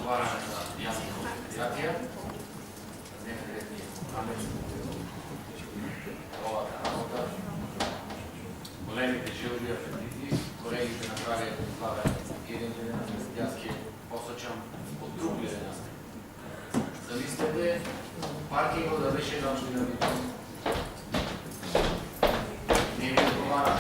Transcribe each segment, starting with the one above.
договаране за јасни предпријатија, некаде овата работа, големите жилби апетити, колегите направи излагање еден ден, јас ќе посочам од друг гледен аспект. Замислете паркингот да беше на општина Битола. Не ви одговара.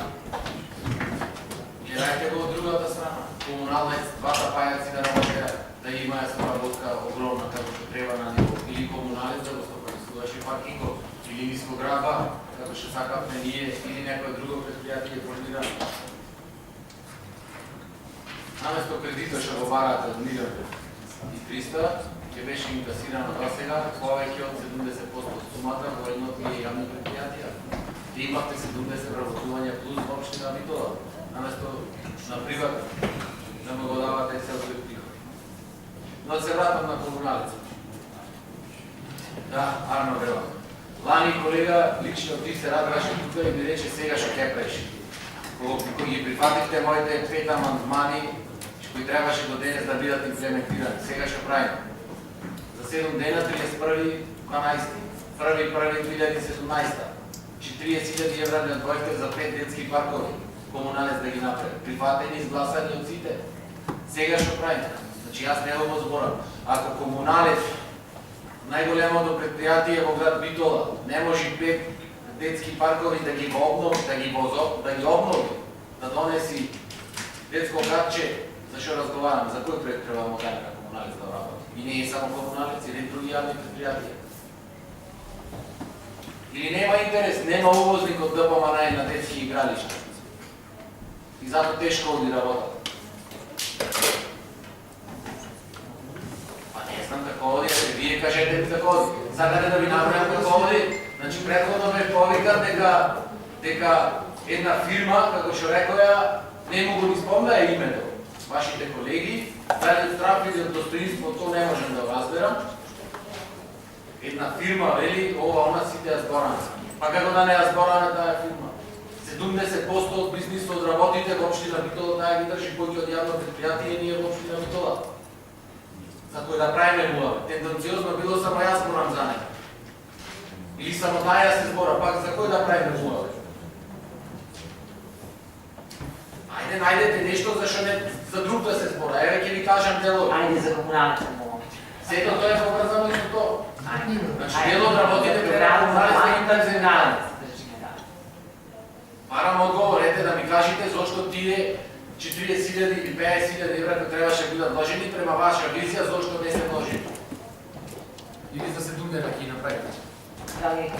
Гледајте го од другата страна. Комуналниот, двата пајаци да работеа, да имаја соработка огромна како што треба на ниво, или комуналец да го стопанствуваше паркингот, или нискоградба, како што сакавме ние, или некој друго предпријатие планира. Наместо кредитот што го барате од 1.300.000, ќе беше инкасирано до сега повеќе од 70% од сумата во едно од тие јавни предпријатија. И имавте 70 работувања плюс во општина Битола, наместо на приват да му го давате цел тој приход. Но се вратам на комуналицата. Да, Арно Вела. Лани колега лично ти се радваше тука и ми рече сега што ќе правиш. Кога ги прифативте моите 5 амандмани кои требаше до денес да бидат имплементирани. Сега што правим? За 7 дена 31.12.2017 40.000 евра не одвојте за 5 детски паркови. Комуналец да ги направи. Прифатени, изгласани од сите. Сега што правим? Значи јас не го зборам. Ако комуналец, најголемото предпријатие во град Битола, не може 5 детски паркови да ги обнови, да донеси детско градче, зашто разговарам, за кој проект треба да даде на комуналец да работи? И не е само комуналец, или други јавни предпријатија. Или нема интерес, нема увозник од ДПМН на детски игралишта. И затоа те школи работат. Па не знам како оди, вие кажете ми како оди. Сакате да ви направам како оди? Значи претходно ме повикат дека една фирма, како што рекоја, не му го испомнаја името. Вашите колеги, дали штраф или достоинство, то не можем да разберам. Една фирма, вели, ова, она сите ја збораме. Па како да не ја збораме таа фирма? 70% од бизнисот, од работите во општина Битола, таа ги држи кој од јавно предпријатие ние во општина Битола. За кој да правиме муа. Тенденциозно било само јас зборам за неја. Или само таа ја се збора, пак за кој да правиме муа? Ајде, најдете нешто зашто не за друг да се збора. Еве ќе ви кажам дело. Ајде за комуналната муа. Сето тоа е поврзано и со тоа. Значи дел од работите треба комуналец да ги презентираме. Барам одговор, ете да ми кажете зошто тие 40.000 или 50.000 евра кои требаше бидат вложени према ваша визија, зошто не се вложени? Или за 7 дена ќе ги направите? Дали е